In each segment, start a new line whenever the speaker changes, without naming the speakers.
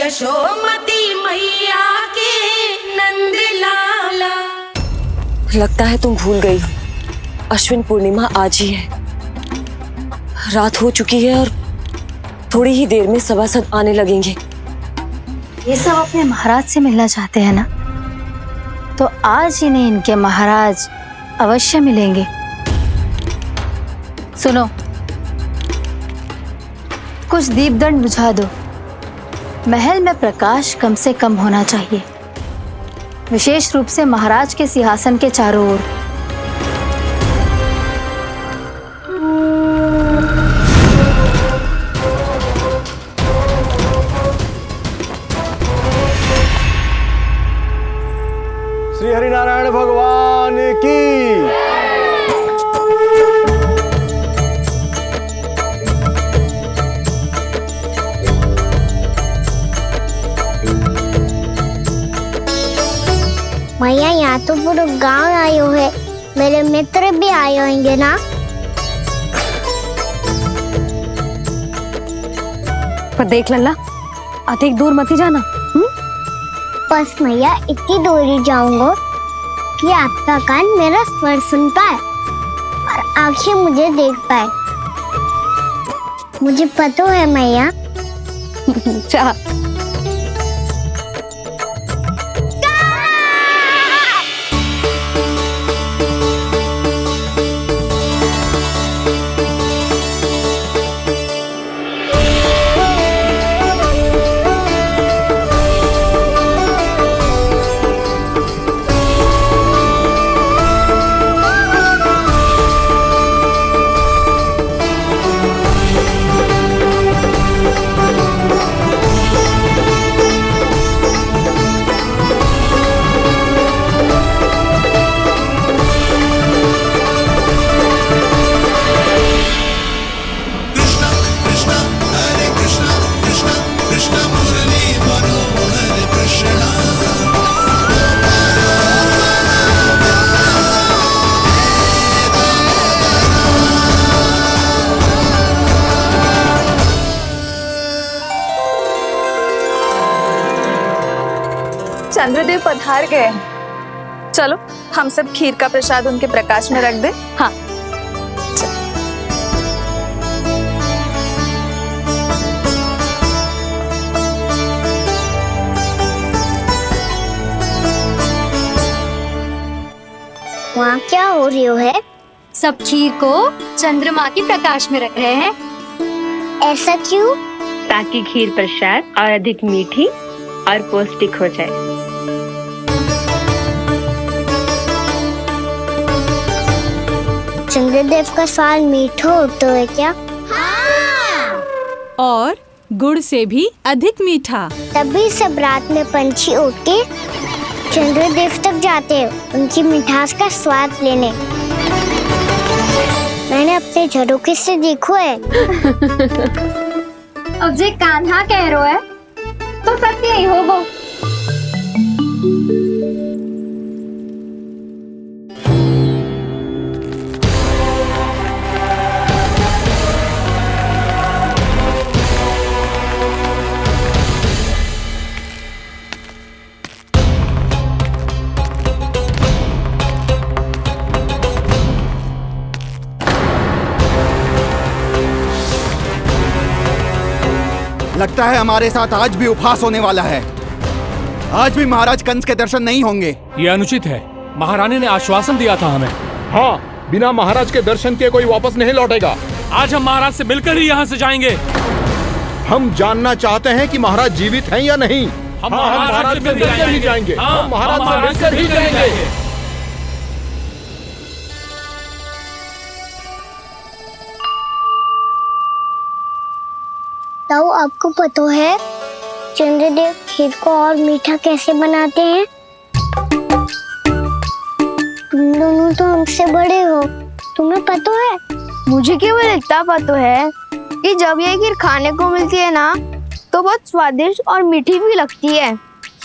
यशोमती मैया के नंद लाला।
लगता है तुम भूल गई हो, अश्विन पूर्णिमा आज ही है। रात हो चुकी है और थोड़ी ही देर में सभासद आने लगेंगे।
ये सब अपने महाराज से मिलना चाहते हैं ना, तो आज इन्हें इनके महाराज अवश्य मिलेंगे। सुनो, कुछ दीपदंड बुझा दो। महल में प्रकाश कम से कम होना चाहिए, विशेष रूप से महाराज के सिंहासन के चारों ओर।
श्री हरिनारायण भगवान की।
भैया यहाँ तो पूरा गांव आयो है, मेरे मित्र भी आए होंगे ना।
पर देख लल्ला, अधिक दूर मत ही जाना।
बस भैया इतनी दूर ही जाऊंगा कि आपका कान मेरा स्वर सुन पाए और आंखें मुझे देख पाए। मुझे पता है मैया।
चाह
चंद्रदेव पधार गए हैं। चलो हम सब खीर का प्रसाद उनके प्रकाश में रख दे।
हाँ।
वहाँ क्या हो रही है?
सब खीर को चंद्रमा के प्रकाश में रख रहे हैं।
ऐसा क्यों?
ताकि खीर प्रसाद और अधिक मीठी और पौष्टिक हो जाए।
चंद्रदेव का स्वाद मीठा होता है क्या?
हाँ। और गुड़ से भी अधिक मीठा।
तभी सब रात में पंछी उड़ के चंद्रदेव तक जाते हैं उनकी मिठास का स्वाद लेने। मैंने अपने झरोखे से देखो है।
अब जे कान्हा कह रहा है तो सत्य ही होगा।
लगता है हमारे साथ आज भी उपहास होने वाला है। आज भी महाराज कंस के दर्शन नहीं होंगे।
ये अनुचित है। महारानी ने आश्वासन दिया था हमें।
हाँ, बिना महाराज के दर्शन के कोई वापस नहीं लौटेगा।
आज हम महाराज से मिलकर ही यहाँ से जाएंगे।
हम जानना चाहते हैं कि महाराज जीवित हैं या नहीं।
हम महाराज से मिलकर ही जाएंगे।
हम महाराज से मिलकर ही जाएंगे।
ताऊ, आपको पता है चंद्रदेव खीर को और मीठा कैसे बनाते हैं? तुम दोनों तो हमसे बड़े हो, तुम्हें पता है?
मुझे केवल इतना पता है कि जब ये खीर खाने को मिलती है ना तो बहुत स्वादिष्ट और मीठी भी लगती है।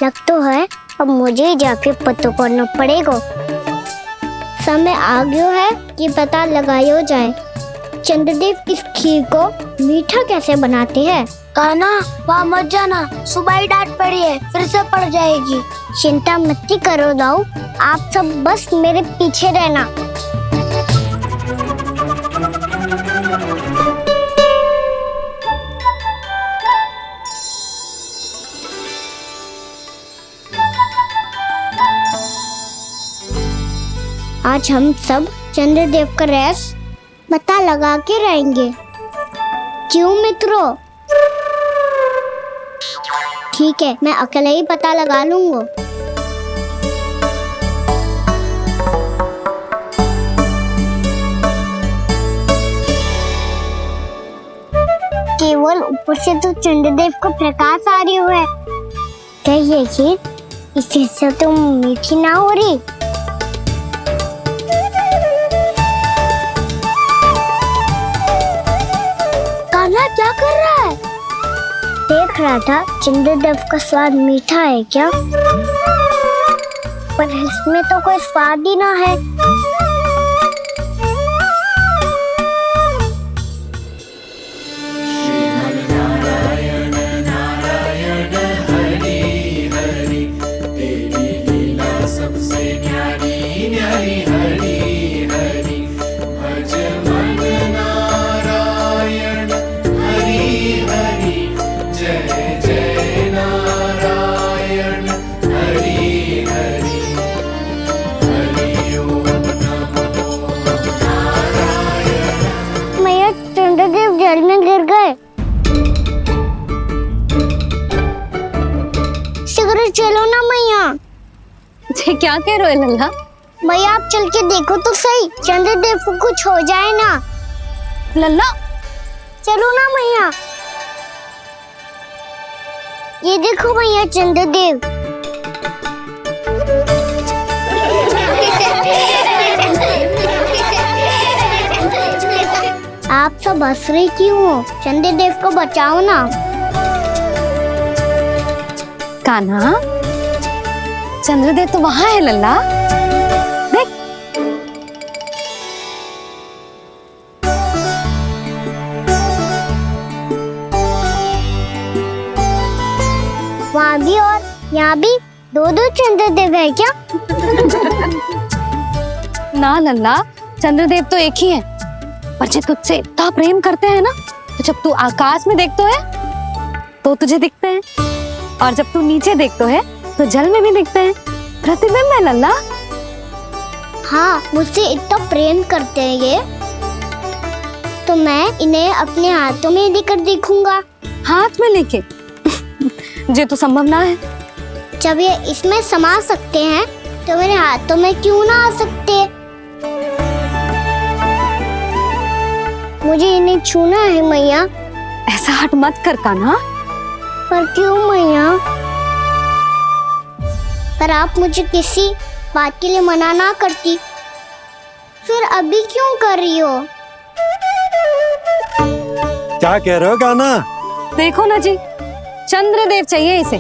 लग तो है, अब मुझे ही जाके पता करना पड़ेगा। समय आ गया है कि पता लगाया जाए चंद्रदेव इस खीर को मीठा कैसे बनाते हैं। कान्हा वहाँ मत जाना, सुबह ही डांट पड़ी है, फिर से पड़ जाएगी। चिंता मत करो दाऊ, आप सब बस मेरे पीछे रहना। आज हम सब चंद्रदेव का रहस्य पता लगा के रहेंगे। क्यों मित्रों? ठीक है, मैं अकेले ही पता लगा लूंगा। केवल ऊपर से तो चंद्रदेव का प्रकाश आ रही है, क्या ये खीर इससे तो मीठी ना हो रही? कान्हा क्या कर रहा है? देख रहा था चंद्रदेव का स्वाद मीठा है क्या, पर इसमें तो कोई स्वाद ही ना है। चंद्रदेव जल में गिर गए। शीघ्र चलो ना मैया।
क्या कह रहे हो लल्ला?
मैया आप चल के देखो तो सही, चंद्रदेव को कुछ हो जाए ना।
लल्ला
चलो ना मैया। ये देखो मैया चंद्रदेव। आप सब हंस रही क्यों हो? चंद्रदेव को बचाओ ना।
कान्हा, चंद्रदेव तो वहां है लल्ला, देख।
वहाँ भी और यहाँ भी दो चंद्रदेव है क्या?
ना लल्ला, चंद्रदेव तो एक ही है, पर जब तुझसे इतना प्रेम करते हैं ना, तो जब तू आकाश में देखतो है तो तुझे दिखते हैं, और जब तू नीचे देखतो है तो जल में भी दिखते हैं। प्रतिबिंब है लल्ला।
हाँ, मुझसे इतना प्रेम करते हैं ये, तो मैं इन्हें अपने हाथों में लेकर देखूंगा।
हाथ में लेके? ये तो संभव ना है।
जब ये इसमें समा सकते हैं तो मेरे हाथों में क्यों ना आ सकते? मुझे इन्हें छूना है मैया।
ऐसा हट मत कर कान्हा।
पर क्यों मैया? पर आप मुझे किसी बात के लिए मना ना करती, फिर अभी क्यों कर रही हो?
क्या कह रहे हो कान्हा?
देखो ना जी, चंद्रदेव चाहिए इसे,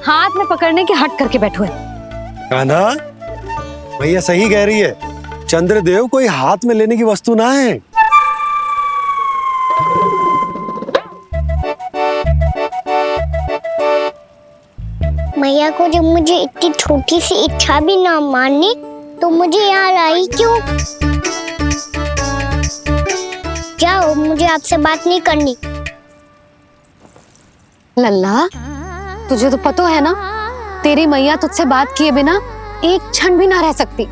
हाथ में पकड़ने की हट करके बैठो है।
कान्हा, भैया सही कह रही है, चंद्रदेव कोई हाथ में लेने की वस्तु ना है।
मैया को जब मुझे इतनी छोटी सी इच्छा भी ना माननी, तो मुझे यहाँ लाई क्यों? जाओ, मुझे आपसे बात नहीं करनी।
लल्ला, तुझे तो पता है ना, तेरी मैया तुझसे बात किए बिना एक क्षण भी ना रह सकती।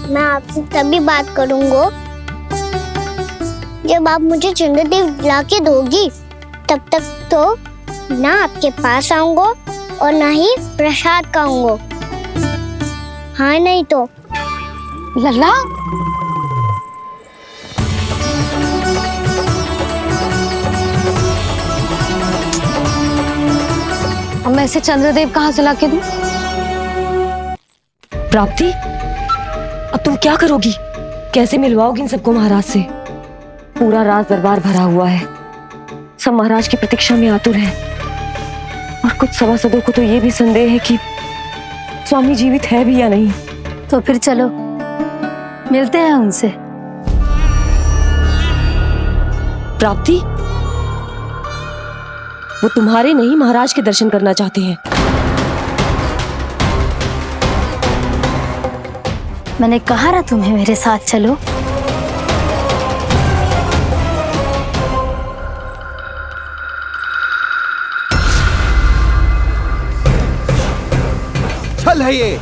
मैं आपसे तभी बात करूंगा जब आप मुझे चंद्रदेव ला के दोगी। तब तक तो ना आपके पास आऊंगा और ना ही प्रसाद खाऊंगा। हाँ नहीं तो?
लल्ला, अब मैं इसे चंद्रदेव कहाँ से लाके दूं?
प्राप्ति, अब तुम क्या करोगी? कैसे मिलवाओगी इन सबको महाराज से? पूरा राज दरबार भरा हुआ है, सब महाराज की प्रतीक्षा में आतुर हैं। और कुछ सभासदों को तो ये भी संदेह है कि स्वामी जीवित है भी या नहीं।
तो फिर चलो मिलते हैं उनसे।
प्राप्ति, वो तुम्हारे नहीं महाराज के दर्शन करना चाहते हैं।
मैंने कहा ना तुम्हें मेरे साथ चलो।
छल है ये।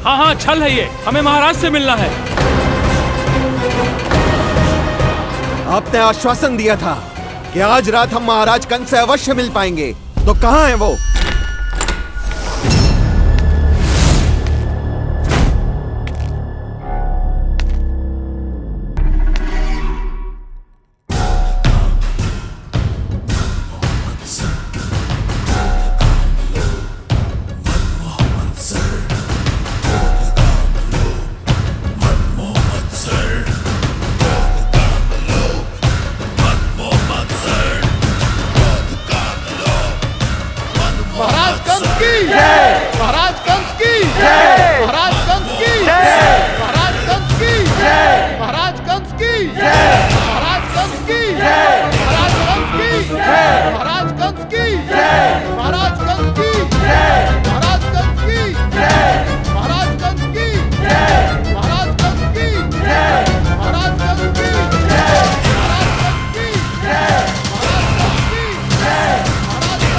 हाँ हाँ छल है ये, हमें महाराज से मिलना है।
आपने आश्वासन दिया था कि आज रात हम महाराज कंस से अवश्य मिल पाएंगे, तो कहाँ है वो?
महाराज कंस की जय, महाराज कंस की जय, महाराज कंस की जय, महाराज कंस की जय, महाराज कंस की जय, महाराज कंस की जय, महाराज कंस की जय, महाराज कंस की जय, महाराज कंस की जय, महाराज कंस की जय, महाराज कंस की जय, महाराज कंस की जय, महाराज कंस की जय, महाराज कंस की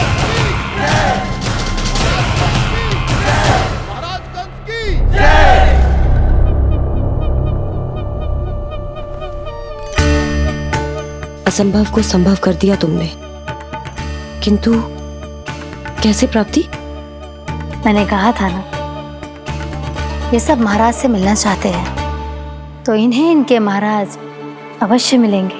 जय, महाराज कंस की जय,
असंभव को संभव कर दिया तुमने, किंतु कैसे प्राप्ति?
मैंने कहा था ना, ये सब महाराज से मिलना चाहते हैं, तो इन्हें इनके महाराज अवश्य मिलेंगे।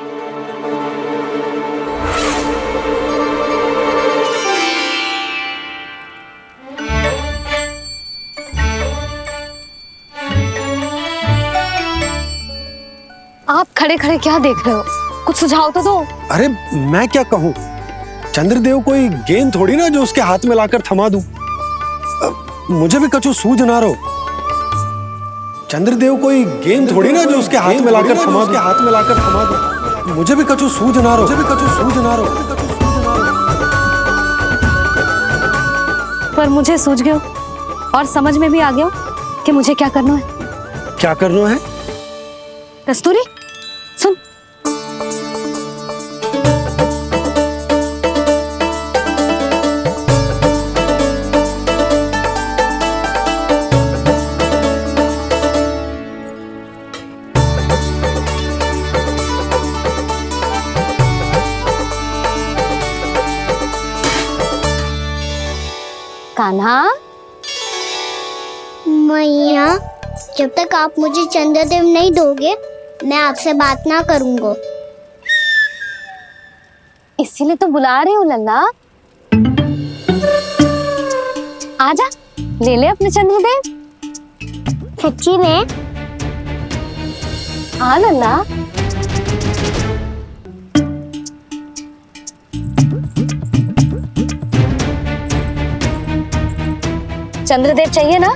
आप खड़े खड़े क्या देख रहे हो? कुछ सुझाव तो दो।
अरे मैं क्या कहूँ, चंद्रदेव कोई गेंद थोड़ी ना जो उसके हाथ में लाकर थमा दूं। मुझे भी कछु सूझ ना रहो। चंद्रदेव कोई गेंद थोड़ी ना जो उसके हाथ में लाकर थमा दूं। मुझे भी कछु सूझ ना रहो।
पर मुझे सूझ गयो और समझ में भी आ गया कि मुझे क्या करना है।
क्या करना है?
कस्तूरी सुन, कान्हा।
मैया, जब तक आप मुझे चंद्रदेव नहीं दोगे मैं आपसे बात ना करूंगा।
इसीलिए तो बुला रही हूँ लल्ला। आजा, ले ले अपने चंद्रदेव।
सच्ची में?
हाँ लल्ला। चंद्रदेव चाहिए ना?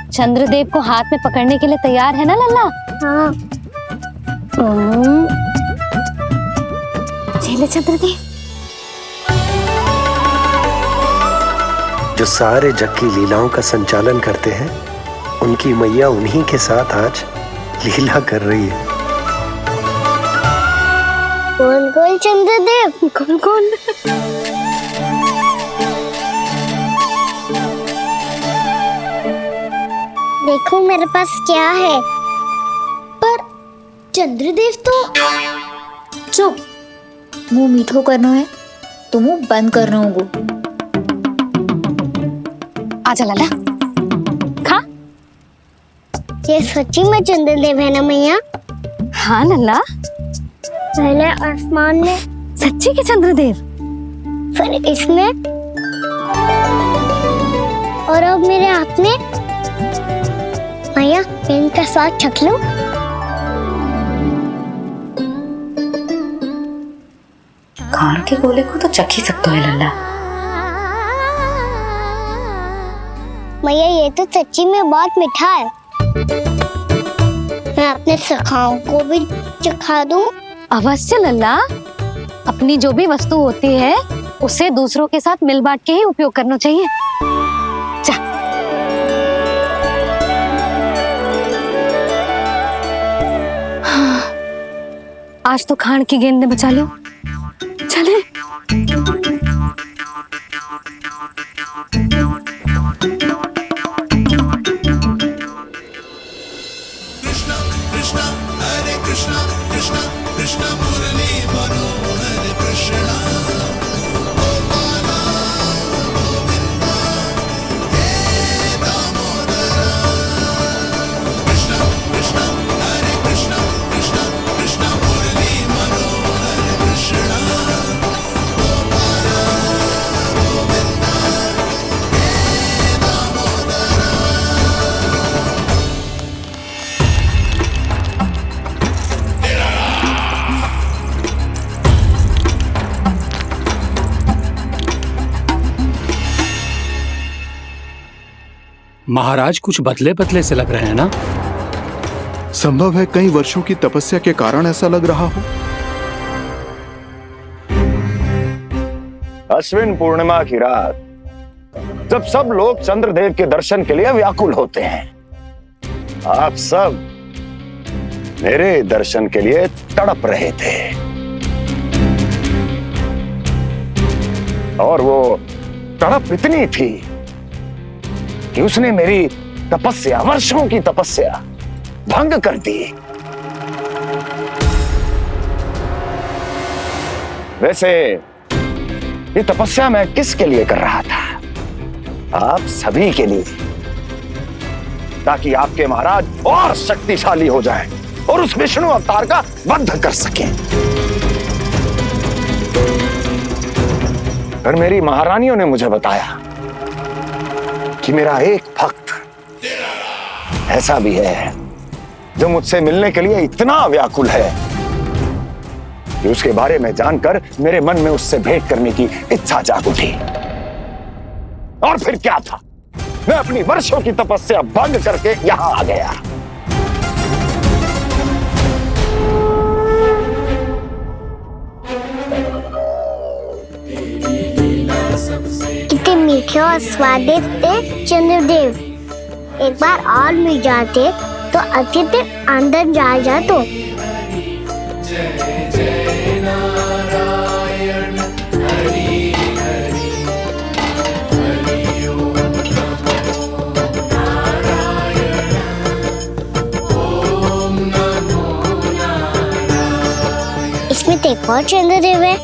चंद्रदेव को हाथ में पकड़ने के लिए तैयार है ना लल्ला?
हाँ।
ले चंद्रदेव।
जो सारे जग की लीलाओं का संचालन करते हैं, उनकी मैया उन्हीं के साथ आज लीला कर रही है।
गोल गोल चंद्रदेव, गोल गोल। देखो मेरे पास क्या है।
पर चंद्रदेव तो चुप, मुंह मीठो करना है तो मुंह बंद करना होगा।
आजा लाला, खा।
ये सच्ची में चंद्रदेव है ना मैया?
हाँ लल्ला,
पहले आसमान में,
सच्ची के चंद्रदेव,
फिर इसमें, और अब मेरे हाथ में। मैया, मैं इनका स्वाद चख लूं?
खान के गोले को तो चख ही सकते है लल्ला।
मैया, ये तो सच्ची में बहुत मीठा है। मैं अपने सखाओं को भी चखा दूं?
अवश्य लल्ला, अपनी जो भी वस्तु होती है उसे दूसरों के साथ मिल बांट के ही उपयोग करना चाहिए। जा। हाँ, आज तो खान की गेंद ने बचा लो। चले।
महाराज कुछ बदले बदले से लग रहे हैं ना?
संभव है कई वर्षों की तपस्या के कारण ऐसा लग रहा हो।
अश्विन पूर्णिमा की रात जब सब लोग चंद्रदेव के दर्शन के लिए व्याकुल होते हैं, आप सब मेरे दर्शन के लिए तड़प रहे थे। और वो तड़प इतनी थी कि उसने मेरी तपस्या, वर्षों की तपस्या भंग कर दी। वैसे ये तपस्या मैं किसके लिए कर रहा था? आप सभी के लिए, ताकि आपके महाराज और शक्तिशाली हो जाएं और उस विष्णु अवतार का वध कर सकें। पर मेरी महारानियों ने मुझे बताया कि मेरा एक भक्त ऐसा भी है जो मुझसे मिलने के लिए इतना व्याकुल है कि उसके बारे में जानकर मेरे मन में उससे भेंट करने की इच्छा जाग उठी। और फिर क्या था, मैं अपनी वर्षों की तपस्या भंग करके यहां आ गया।
कितने मीठे और स्वादिष्ट थे चंद्रदेव। एक बार और मिल जाते तो अतिथि अंदर जा जातो। इसमें तो एक और चंद्रदेव है।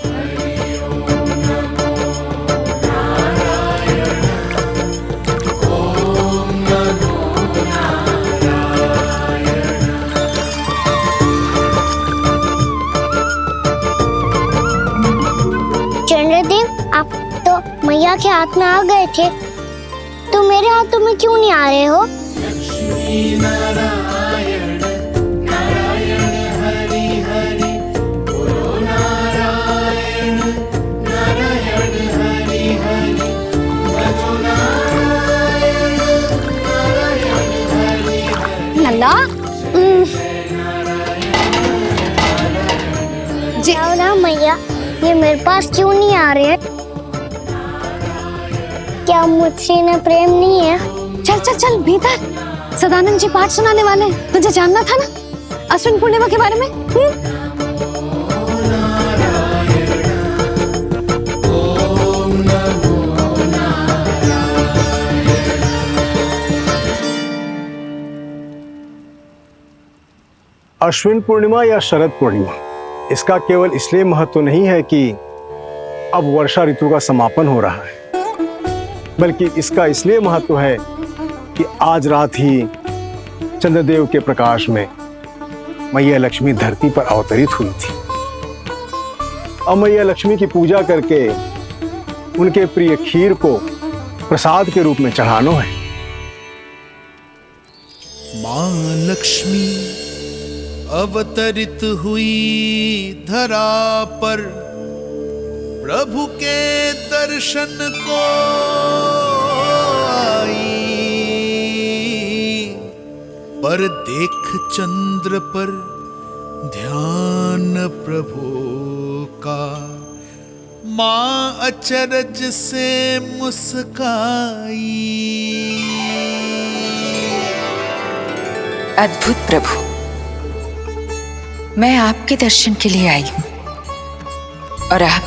चंद्रदेव, आप तो मैया के हाथ में आ गए थे, तो मेरे हाथों में क्यों नहीं आ रहे हो?
लल्ला,
जी ना मैया, ये मेरे पास क्यों नहीं आ रहे? क्या मुझसे इन्हें प्रेम नहीं है?
चल चल चल भीतर, सदानंद जी पाठ सुनाने वाले हैं। तुझे जानना था ना अश्विन पूर्णिमा के बारे में?
अश्विन पूर्णिमा या शरद पूर्णिमा, इसका केवल इसलिए महत्व नहीं है कि अब वर्षा ऋतु का समापन हो रहा है, बल्कि इसका इसलिए महत्व है कि आज रात ही चंद्रदेव के प्रकाश में मैया लक्ष्मी धरती पर अवतरित हुई थी। अब मैया लक्ष्मी की पूजा करके उनके प्रिय खीर को प्रसाद के रूप में चढ़ाना है।
मां लक्ष्मी अवतरित हुई धरा पर, प्रभु के दर्शन को आई। पर देख चंद्र पर ध्यान प्रभु का, मां अचरज से मुस्काई।
अद्भुत प्रभु, मैं आपके दर्शन के लिए आई हूं और आप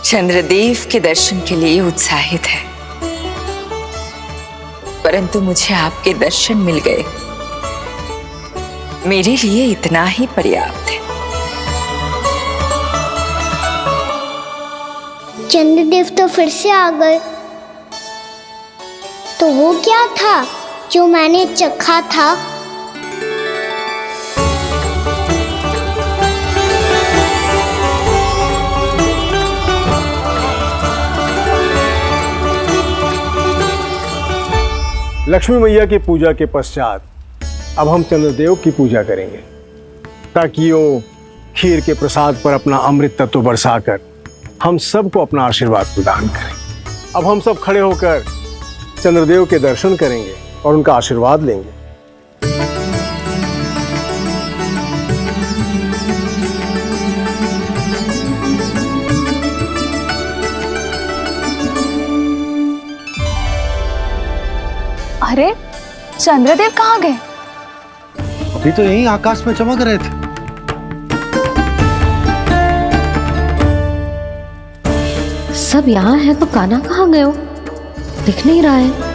चंद्रदेव के दर्शन के लिए उत्साहित है, परंतु मुझे आपके दर्शन मिल गए, मेरे लिए इतना ही पर्याप्त है।
चंद्रदेव तो फिर से आ गए। तो वो क्या था जो मैंने चखा था?
लक्ष्मी मैया की पूजा के पश्चात अब हम चंद्रदेव की पूजा करेंगे, ताकि वो खीर के प्रसाद पर अपना अमृत तत्व बरसाकर हम सबको अपना आशीर्वाद प्रदान करें। अब हम सब खड़े होकर चंद्रदेव के दर्शन करेंगे और उनका आशीर्वाद लेंगे।
अरे चंद्रदेव कहाँ गए?
अभी तो यहीं आकाश में चमक रहे थे।
सब यहाँ है तो कान्हा कहाँ गए हो? दिख नहीं रहा है।